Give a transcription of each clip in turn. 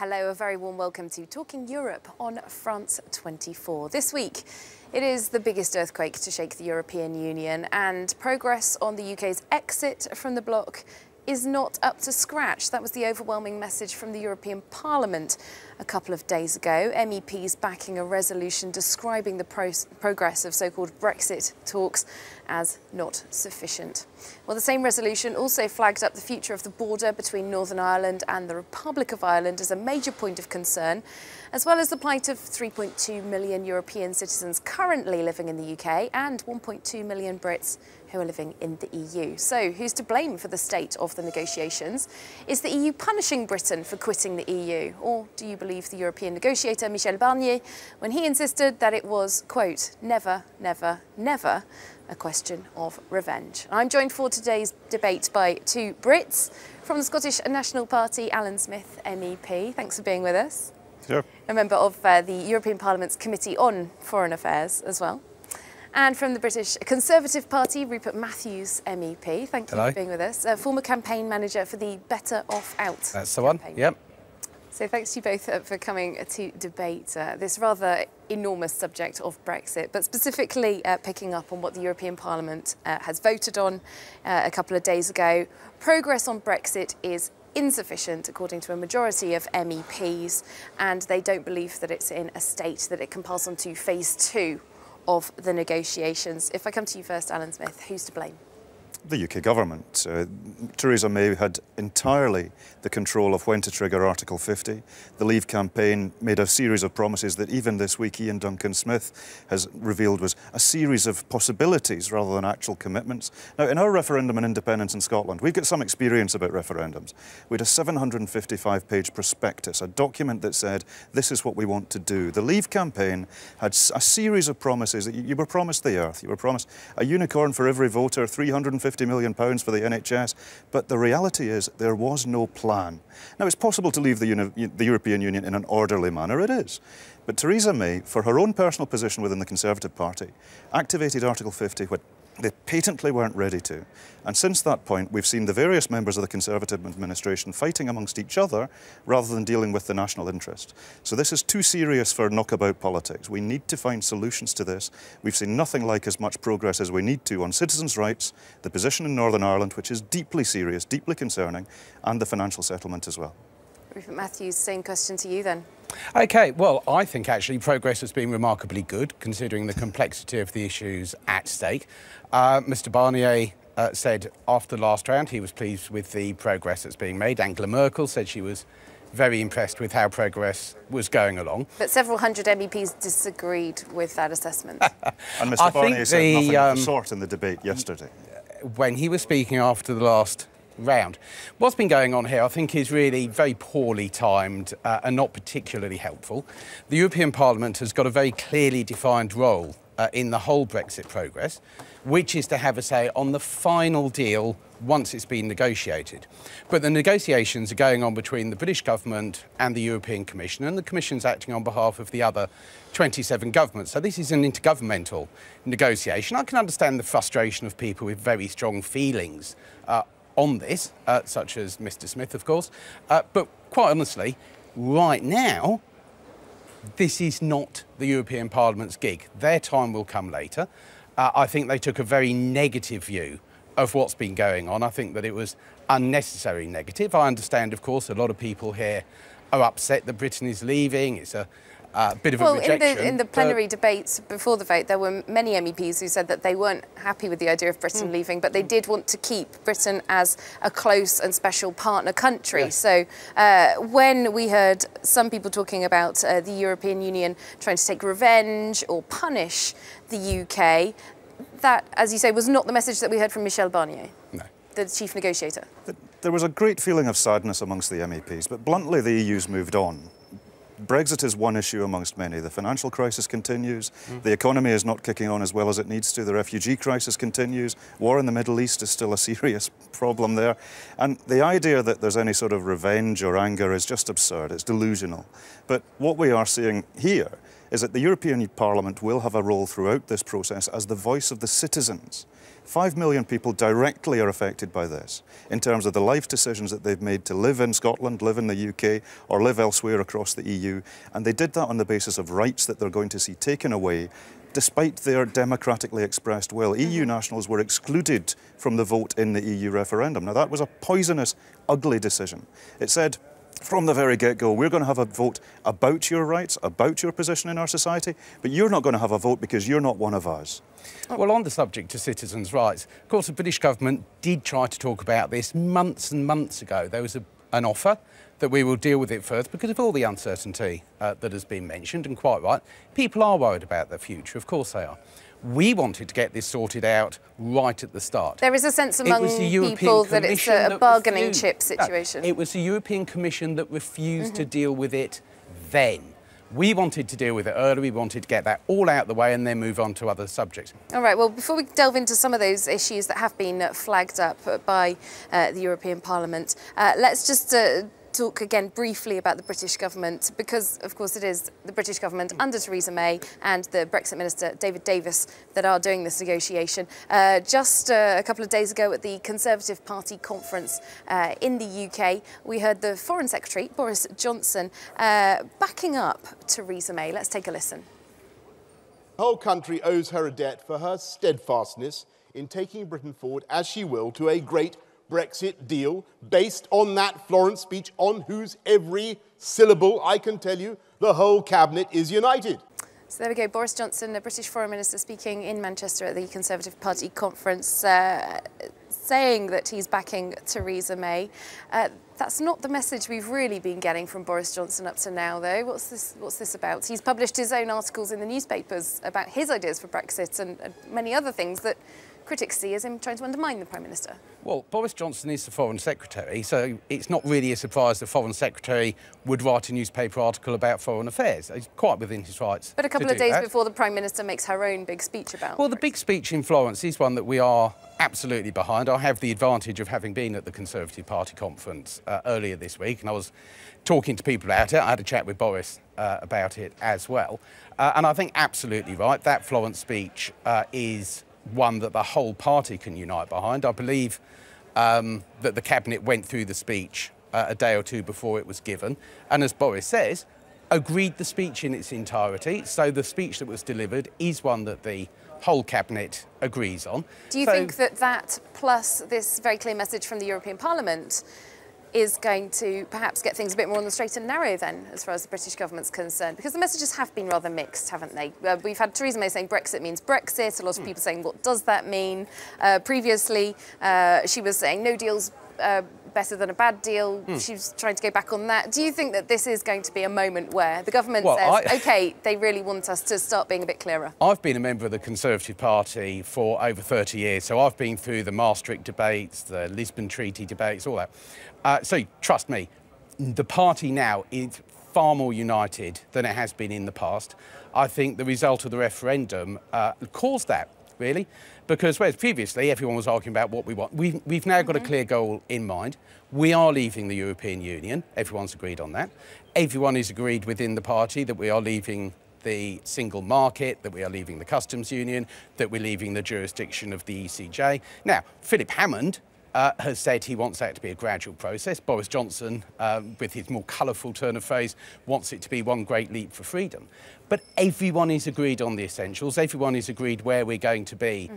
Hello, a very warm welcome to Talking Europe on France 24. This week, it is the biggest earthquake to shake the European Union, and progress on the UK's exit from the bloc is not up to scratch. That was the overwhelming message from the European Parliament a couple of days ago. MEPs backing a resolution describing the progress of so-called Brexit talks as not sufficient. Well, the same resolution also flagged up the future of the border between Northern Ireland and the Republic of Ireland as a major point of concern, as well as the plight of 3.2 million European citizens currently living in the UK and 1.2 million Brits who are living in the EU. So who's to blame for the state of the negotiations? Is the EU punishing Britain for quitting the EU? Or do you believe the European negotiator Michel Barnier when he insisted that it was, quote, never, never, never a question of revenge? I'm joined for today's debate by two Brits. From the Scottish National Party, Alan Smith, MEP. Thanks for being with us. Sure. A member of the European Parliament's Committee on Foreign Affairs as well. And from the British Conservative Party, Rupert Matthews, MEP. Thank you for being with us. Former campaign manager for the Better Off Out That's the one, yep. So thanks to you both for coming to debate this rather enormous subject of Brexit, but specifically picking up on what the European Parliament has voted on a couple of days ago. Progress on Brexit is insufficient, according to a majority of MEPs, and they don't believe that it's in a state that it can pass on to phase 2 of the negotiations. If I come to you first, Alan Smith, who's to blame? The UK government. Theresa May had entirely the control of when to trigger Article 50. The Leave campaign made a series of promises that even this week Ian Duncan Smith has revealed was a series of possibilities rather than actual commitments. Now, in our referendum on independence in Scotland, we've got some experience about referendums. We had a 755-page prospectus, a document that said, this is what we want to do. The Leave campaign had a series of promises that you were promised the earth. You were promised a unicorn for every voter, £350 million for the NHS, but the reality is there was no plan. Now, it's possible to leave the European Union in an orderly manner, it is. But Theresa May, for her own personal position within the Conservative Party, activated Article 50 when they patently weren't ready to. And since that point, we've seen the various members of the Conservative administration fighting amongst each other rather than dealing with the national interest. So this is too serious for knockabout politics. We need to find solutions to this. We've seen nothing like as much progress as we need to on citizens' rights, the position in Northern Ireland, which is deeply serious, deeply concerning, and the financial settlement as well. Rupert Matthews, same question to you then. OK, well, I think actually progress has been remarkably good, considering the complexity of the issues at stake. Mr Barnier said after the last round he was pleased with the progress that's being made. Angela Merkel said she was very impressed with how progress was going along. But several hundred MEPs disagreed with that assessment. And Mr Barnier said nothing of the sort in the debate yesterday. When he was speaking after the last round. What's been going on here, I think, is really very poorly timed and not particularly helpful. The European Parliament has got a very clearly defined role in the whole Brexit progress, which is to have a say on the final deal once it's been negotiated. But the negotiations are going on between the British government and the European Commission, and the Commission's acting on behalf of the other 27 governments. So this is an intergovernmental negotiation. I can understand the frustration of people with very strong feelings on this, such as Mr Smith, of course. But quite honestly, right now, this is not the European Parliament's gig. Their time will come later. I think they took a very negative view of what's been going on. I think that it was unnecessarily negative. I understand, of course, a lot of people here are upset that Britain is leaving. It's a bit of a rejection. In the plenary debates before the vote, there were many MEPs who said that they weren't happy with the idea of Britain leaving, but they did want to keep Britain as a close and special partner country. Yes. So when we heard some people talking about the European Union trying to take revenge or punish the UK, that, as you say, was not the message that we heard from Michel Barnier, the chief negotiator. There was a great feeling of sadness amongst the MEPs, but bluntly the EU's moved on. Brexit is one issue amongst many. The financial crisis continues. The economy is not kicking on as well as it needs to. The refugee crisis continues. War in the Middle East is still a serious problem there. And the idea that there's any sort of revenge or anger is just absurd. It's delusional. But what we are seeing here is that the European Parliament will have a role throughout this process as the voice of the citizens. 5 million people directly are affected by this in terms of the life decisions that they've made to live in Scotland, live in the UK, or live elsewhere across the EU. And they did that on the basis of rights that they're going to see taken away despite their democratically expressed will. EU nationals were excluded from the vote in the EU referendum. Now, that was a poisonous, ugly decision. It said, from the very get-go, we're going to have a vote about your rights, about your position in our society, but you're not going to have a vote because you're not one of us. Well, on the subject of citizens' rights, of course, the British government did try to talk about this months and months ago. There was an offer that we will deal with it first because of all the uncertainty that has been mentioned, and quite right. People are worried about their future, of course they are. We wanted to get this sorted out right at the start. There is a sense among people that it's a bargaining chip situation. No, it was the European Commission that refused to deal with it then. We wanted to deal with it early, we wanted to get that all out of the way and then move on to other subjects. All right, well, before we delve into some of those issues that have been flagged up by the European Parliament, let's just talk again briefly about the British government, because of course it is the British government under Theresa May and the Brexit Minister David Davis that are doing this negotiation. Just a couple of days ago at the Conservative Party conference in the UK, we heard the Foreign Secretary, Boris Johnson, backing up Theresa May. Let's take a listen. The whole country owes her a debt for her steadfastness in taking Britain forward, as she will, to a great Brexit deal based on that Florence speech, on whose every syllable, I can tell you, the whole cabinet is united. So there we go, Boris Johnson, the British Foreign Minister, speaking in Manchester at the Conservative Party conference, saying that he's backing Theresa May. That's not the message we've really been getting from Boris Johnson up to now, though. What's this about? He's published his own articles in the newspapers about his ideas for Brexit and many other things that critics see as him trying to undermine the Prime Minister. Well, Boris Johnson is the Foreign Secretary, so it's not really a surprise the Foreign Secretary would write a newspaper article about foreign affairs. He's quite within his rights. But a couple of days before the Prime Minister makes her own big speech about Well, the big speech in Florence is one that we are absolutely behind. I have the advantage of having been at the Conservative Party conference earlier this week, and I was talking to people about it. I had a chat with Boris about it as well. And I think absolutely right, that Florence speech is one that the whole party can unite behind. I believe that the Cabinet went through the speech a day or two before it was given, and as Boris says, agreed the speech in its entirety. So the speech that was delivered is one that the whole Cabinet agrees on. Do you think that plus this very clear message from the European Parliament is going to perhaps get things a bit more on the straight and narrow then, as far as the British government's concerned? Because the messages have been rather mixed, haven't they? We've had Theresa May saying Brexit means Brexit, a lot of people saying, what does that mean? Previously, she was saying no deal's better than a bad deal. She was trying to go back on that. Do you think that this is going to be a moment where the government says, OK, they really want us to start being a bit clearer? I've been a member of the Conservative Party for over 30 years, so I've been through the Maastricht debates, the Lisbon Treaty debates, all that. So trust me, the party now is far more united than it has been in the past. I think the result of the referendum caused that, really, because whereas previously everyone was arguing about what we want, we've now got a clear goal in mind. We are leaving the European Union. Everyone's agreed on that. Everyone is agreed within the party that we are leaving the single market, that we are leaving the customs union, that we're leaving the jurisdiction of the ECJ. Now, Philip Hammond has said he wants that to be a gradual process. Boris Johnson, with his more colourful turn of phrase, wants it to be one great leap for freedom. But everyone is agreed on the essentials. Everyone is agreed where we're going to be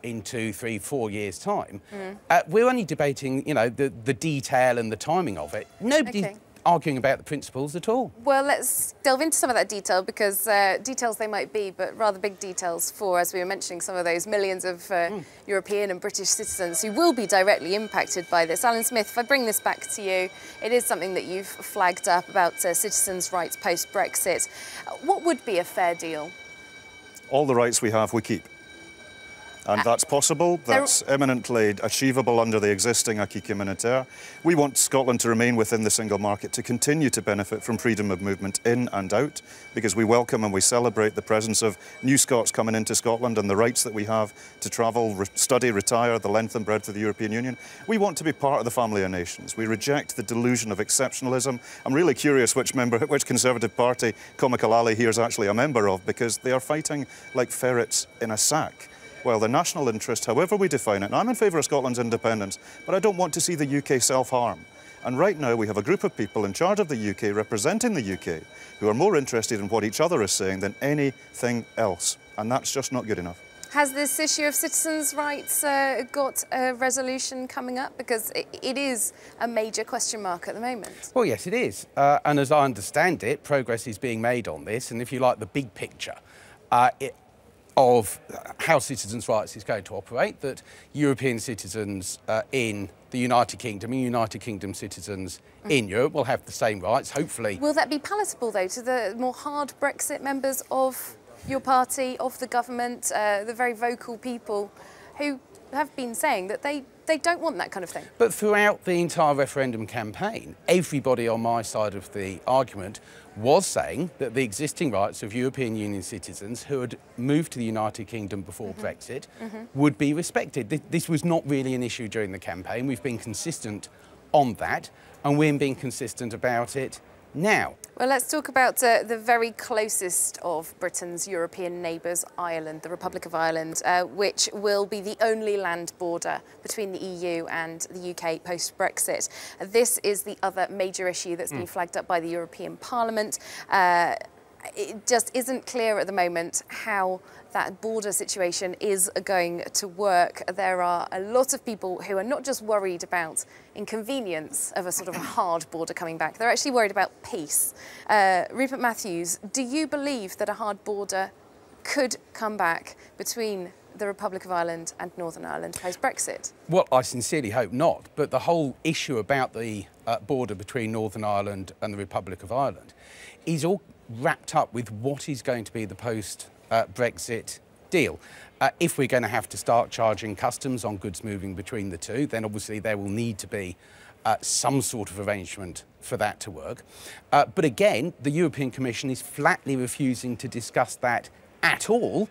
in 2, 3, 4 years' time. We're only debating, you know, the detail and the timing of it. Nobody's arguing about the principles at all. Well, let's delve into some of that detail, because details they might be, but rather big details for, as we were mentioning, some of those millions of European and British citizens who will be directly impacted by this. Alan Smith, if I bring this back to you, it is something that you've flagged up about citizens' rights post-Brexit. What would be a fair deal? All the rights we have, we keep. And that's possible, that's eminently achievable under the existing acquis communautaire. We want Scotland to remain within the single market, to continue to benefit from freedom of movement in and out, because we welcome and we celebrate the presence of new Scots coming into Scotland and the rights that we have to travel, study, retire, the length and breadth of the European Union. We want to be part of the family of nations. We reject the delusion of exceptionalism. I'm really curious which Conservative Party Comical Ali here is actually a member of, because they are fighting like ferrets in a sack. Well, the national interest, however we define it, and I'm in favour of Scotland's independence, but I don't want to see the UK self-harm. And right now we have a group of people in charge of the UK, representing the UK, who are more interested in what each other is saying than anything else. And that's just not good enough. Has this issue of citizens' rights got a resolution coming up? Because it is a major question mark at the moment. Well, yes, it is. And as I understand it, progress is being made on this. And if you like the big picture, of how citizens' rights is going to operate, that European citizens in the United Kingdom and United Kingdom citizens in Europe will have the same rights, hopefully. Will that be palatable, though, to the more hard Brexit members of your party, of the government, the very vocal people who have been saying that they don't want that kind of thing? But throughout the entire referendum campaign, everybody on my side of the argument was saying that the existing rights of European Union citizens who had moved to the United Kingdom before Brexit would be respected. This was not really an issue during the campaign. We've been consistent on that, and we're being consistent about it now. Well, let's talk about the very closest of Britain's European neighbours, Ireland, the Republic of Ireland, which will be the only land border between the EU and the UK post-Brexit. This is the other major issue that's been flagged up by the European Parliament. It just isn't clear at the moment how that border situation is going to work. There are a lot of people who are not just worried about inconvenience of a sort of a hard border coming back, they're actually worried about peace. Rupert Matthews, do you believe that a hard border could come back between the Republic of Ireland and Northern Ireland post-Brexit? Well, I sincerely hope not, but the whole issue about the border between Northern Ireland and the Republic of Ireland is all wrapped up with what is going to be the post-Brexit deal. If we're going to have to start charging customs on goods moving between the two, then obviously there will need to be some sort of arrangement for that to work. But again, the European Commission is flatly refusing to discuss that at all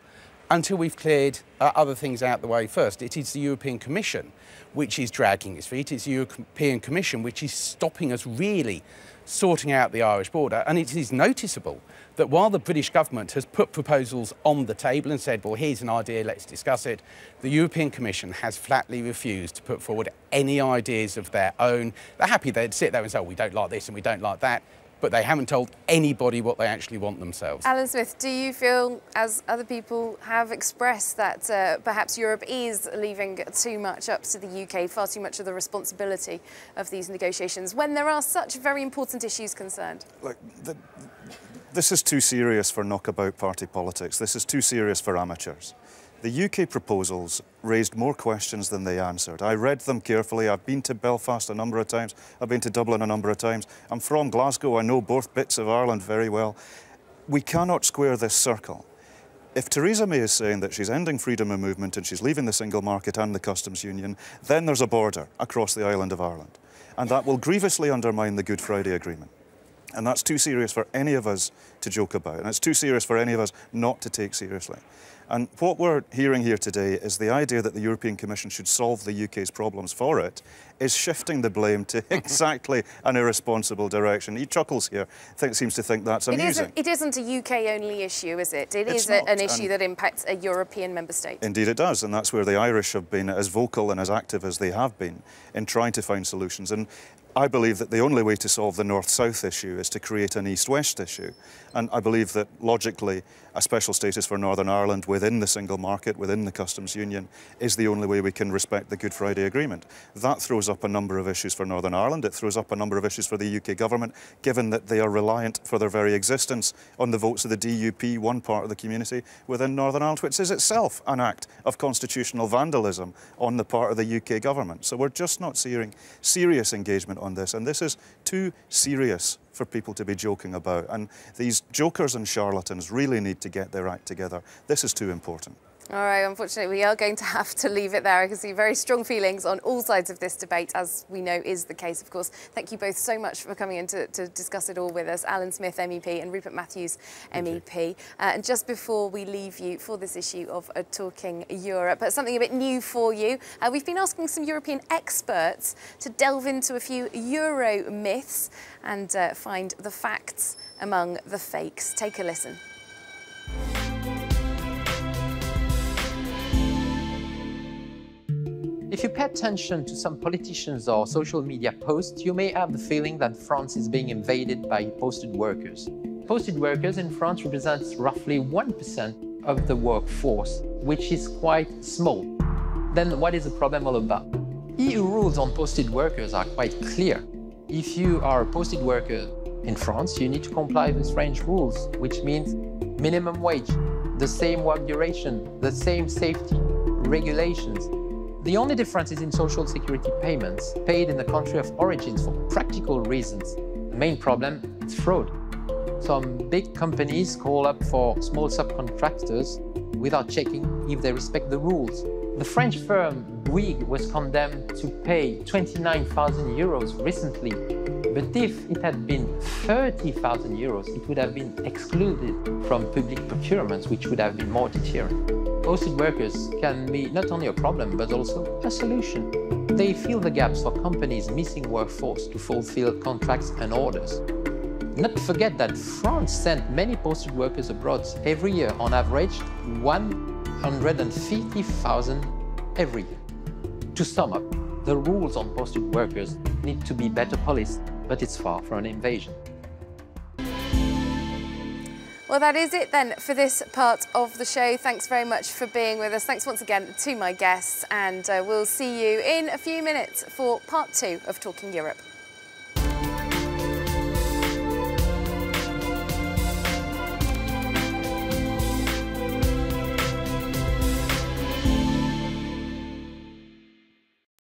until we've cleared other things out the way first. It is the European Commission which is dragging its feet. It's the European Commission which is stopping us really sorting out the Irish border. And it is noticeable that while the British government has put proposals on the table and said, well, here's an idea, let's discuss it, the European Commission has flatly refused to put forward any ideas of their own. They're happy they'd sit there and say, oh, we don't like this and we don't like that, but they haven't told anybody what they actually want themselves. Alan Smith, do you feel, as other people have expressed, that perhaps Europe is leaving too much up to the UK, far too much of the responsibility of these negotiations, when there are such very important issues concerned? Look, this is too serious for knockabout party politics. This is too serious for amateurs. The UK proposals raised more questions than they answered. I read them carefully. I've been to Belfast a number of times. I've been to Dublin a number of times. I'm from Glasgow. I know both bits of Ireland very well. We cannot square this circle. If Theresa May is saying that she's ending freedom of movement and she's leaving the single market and the customs union, then there's a border across the island of Ireland. And that will grievously undermine the Good Friday Agreement. And that's too serious for any of us to joke about. And it's too serious for any of us not to take seriously. And what we're hearing here today is the idea that the European Commission should solve the UK's problems for it is shifting the blame to exactly an irresponsible direction. He chuckles here, seems to think that's amusing. It isn't a UK-only issue, is it? It's an issue that impacts a European member state. Indeed it does, and that's where the Irish have been as vocal and as active as they have been in trying to find solutions. And I believe that the only way to solve the North-South issue is to create an East-West issue. And I believe that, logically, a special status for Northern Ireland within the single market, within the customs union, is the only way we can respect the Good Friday Agreement. That throws up a number of issues for Northern Ireland. It throws up a number of issues for the UK government, given that they are reliant for their very existence on the votes of the DUP, one part of the community within Northern Ireland, which is itself an act of constitutional vandalism on the part of the UK government. So we're just not seeing serious engagement on this, and this is too serious for people to be joking about. And these jokers and charlatans really need to get their act together. This is too important. All right, unfortunately, we are going to have to leave it there. I can see very strong feelings on all sides of this debate, as we know is the case, of course. Thank you both so much for coming in to discuss it all with us. Alan Smith, MEP, and Rupert Matthews, MEP. And just before we leave you for this issue of Talking Europe, something a bit new for you. We've been asking some European experts to delve into a few Euro myths and find the facts among the fakes. Take a listen. If you pay attention to some politicians or social media posts, you may have the feeling that France is being invaded by posted workers. Posted workers in France represents roughly 1% of the workforce, which is quite small. Then what is the problem all about? EU rules on posted workers are quite clear. If you are a posted worker in France, you need to comply with French rules, which means minimum wage, the same work duration, the same safety, regulations. The only difference is in social security payments paid in the country of origins for practical reasons. The main problem is fraud. Some big companies call up for small subcontractors without checking if they respect the rules. The French firm Bouygues was condemned to pay 29,000 euros recently, but if it had been 30,000 euros, it would have been excluded from public procurements, which would have been more deterrent. Posted workers can be not only a problem, but also a solution. They fill the gaps for companies missing workforce to fulfill contracts and orders. Not to forget that France sent many posted workers abroad every year, on average 150,000 every year. To sum up, the rules on posted workers need to be better policed, but it's far from an invasion. Well, that is it then for this part of the show. Thanks very much for being with us. Thanks once again to my guests, and we'll see you in a few minutes for part 2 of Talking Europe.